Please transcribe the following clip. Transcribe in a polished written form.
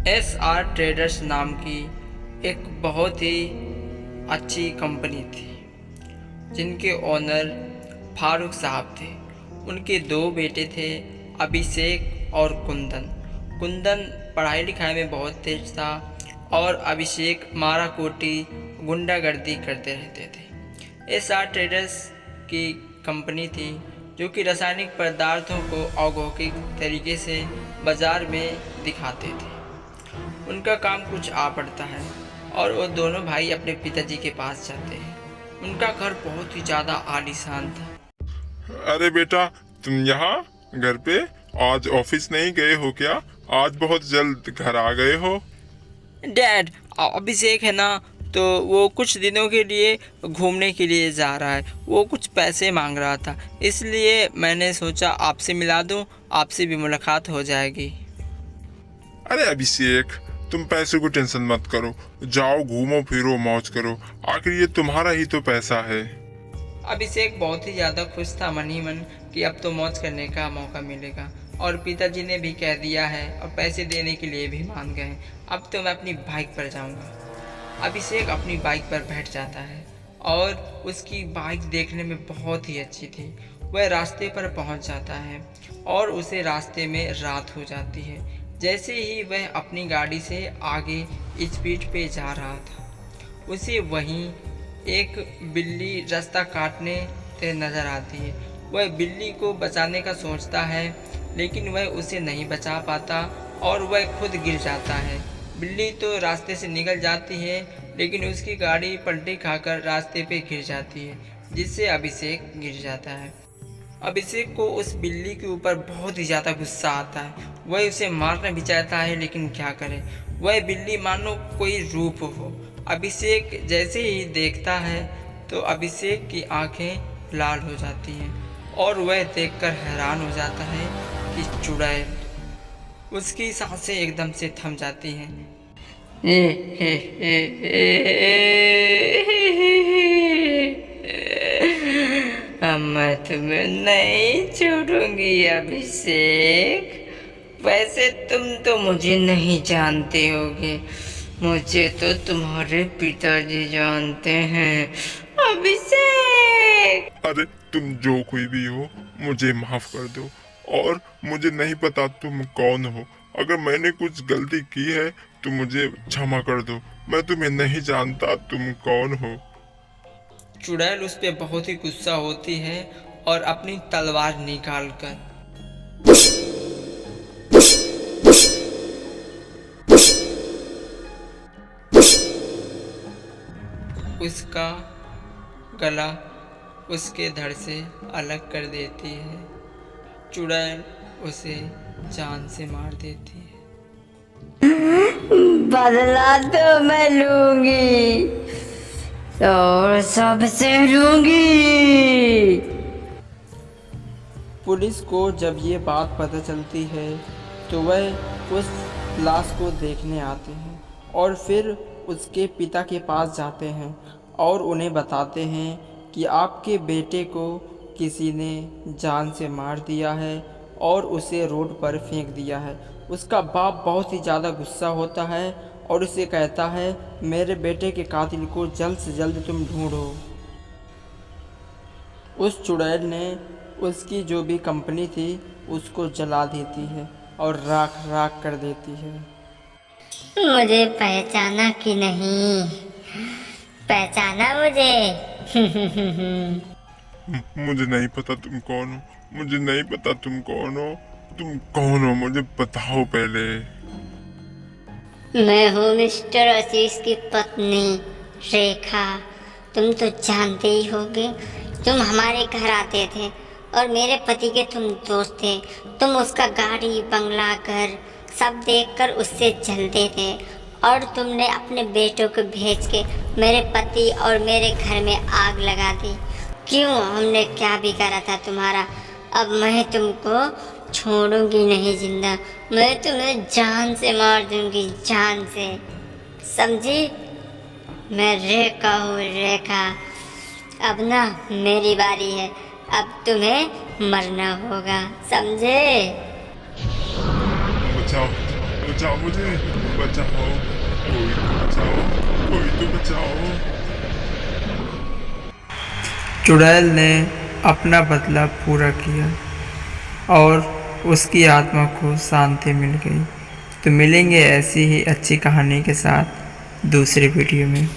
SR traders नाम की एक बहुत ही अच्छी कंपनी थी, जिनके ओनर फारूक साहब थे। उनके दो बेटे थे, अभिषेक और कुंदन। कुंदन पढ़ाई लिखाई में बहुत तेज था और अभिषेक मारा कोटी गुंडागर्दी करते रहते थे। SR ट्रेडर्स की कंपनी थी जो कि रासायनिक पदार्थों को औद्योगिक तरीके से बाज़ार में दिखाते थे। उनका काम कुछ आ पड़ता है और वो दोनों भाई अपने पिताजी के पास जाते हैं। उनका घर बहुत ही ज़्यादा आलीशान था। अरे बेटा, तुम यहाँ घर पे आज ऑफिस नहीं गए हो क्या? आज बहुत जल्द घर आ गए हो। डैड, अभिषेक है ना, तो वो कुछ दिनों के लिए घूमने के लिए जा रहा है। वो कुछ पैसे मांग रहा था, इसलिए मैंने सोचा आपसे मिला दूं, आपसे भी मुलाकात हो जाएगी। अरे अभिषेक, तुम पैसे को टेंशन मत करो, जाओ घूमो फिरो मौज करो, आखिर ये तुम्हारा ही तो पैसा है। अभिषेक बहुत ही ज़्यादा खुश था मन ही मन कि अब तो मौज करने का मौका मिलेगा, और पिताजी ने भी कह दिया है और पैसे देने के लिए भी मान गए। अब तो मैं अपनी बाइक पर जाऊंगा। अभिषेक अपनी बाइक पर बैठ जाता है और उसकी बाइक देखने में बहुत ही अच्छी थी। वह रास्ते पर पहुंच जाता है और उसे रास्ते में रात हो जाती है। जैसे ही वह अपनी गाड़ी से आगे स्पीड पे जा रहा था, उसे वहीं एक बिल्ली रास्ता काटने से नज़र आती है। वह बिल्ली को बचाने का सोचता है, लेकिन वह उसे नहीं बचा पाता और वह खुद गिर जाता है। बिल्ली तो रास्ते से निकल जाती है, लेकिन उसकी गाड़ी पलटी खाकर रास्ते पे गिर जाती है, जिससे अभिषेक गिर जाता है। अभिषेक को उस बिल्ली के ऊपर बहुत ही ज़्यादा गुस्सा आता है। वह उसे मारना भी चाहता है, लेकिन क्या करे, वह बिल्ली मानो कोई रूप हो। अभिषेक जैसे ही देखता है तो अभिषेक की आंखें लाल हो जाती हैं और वह देखकर हैरान हो जाता है कि चुड़ैल। उसकी सांसें एकदम से थम जाती हैं। अब मैं तुम्हें नहीं छोड़ूंगी अभिषेक। वैसे तुम तो मुझे नहीं जानते होगे, मुझे तो तुम्हारे पिताजी जानते हैं। अभिषेक! अरे तुम जो कोई भी हो, मुझे माफ कर दो, और मुझे नहीं पता तुम कौन हो। अगर मैंने कुछ गलती की है तो मुझे क्षमा कर दो। मैं तुम्हें नहीं जानता, तुम कौन हो। चुड़ैल उस पे बहुत ही गुस्सा होती है और अपनी तलवार निकालकर उसका गला उसके धड़ से अलग कर देती है। चुड़ैल उसे जान से मार देती है। बदला तो मैं लूंगी और सबसे लूंगी। पुलिस को जब ये बात पता चलती है तो वह उस लाश को देखने आते हैं और फिर उसके पिता के पास जाते हैं और उन्हें बताते हैं कि आपके बेटे को किसी ने जान से मार दिया है और उसे रोड पर फेंक दिया है। उसका बाप बहुत ही ज़्यादा गुस्सा होता है और उसे कहता है, मेरे बेटे के कातिल को जल्द से जल्द तुम ढूंढो। उस चुड़ैल ने उसकी जो भी कंपनी थी उसको जला देती है और राख राख कर देती है। मुझे पहचाना कि नहीं? पहचाना मुझे? मुझे नहीं पता तुम कौन हो, मुझे नहीं पता तुम कौन हो। तुम कौन हो मुझे बताओ पहले। मैं हूँ मिस्टर आशीष की पत्नी रेखा। तुम तो जानते ही होगे, तुम हमारे घर आते थे और मेरे पति के तुम दोस्त थे। तुम उसका गाड़ी बंगला घर सब देखकर उससे जलते थे और तुमने अपने बेटों को भेज के मेरे पति और मेरे घर में आग लगा दी। क्यों? हमने क्या बिगाड़ा था तुम्हारा? अब मैं तुमको छोड़ूंगी नहीं जिंदा। मैं तुम्हें जान से मार दूंगी, जान से, समझी? मैं रेखा हूँ, रेखा। अब ना मेरी बारी है, अब तुम्हें मरना होगा, समझे? बचाओ बचाओ मुझे, बचाओ, कोई तो बचाओ, कोई तो बचाओ। चुड़ैल ने अपना बदला पूरा किया और उसकी आत्मा को शांति मिल गई। तो मिलेंगे ऐसी ही अच्छी कहानी के साथ दूसरे वीडियो में।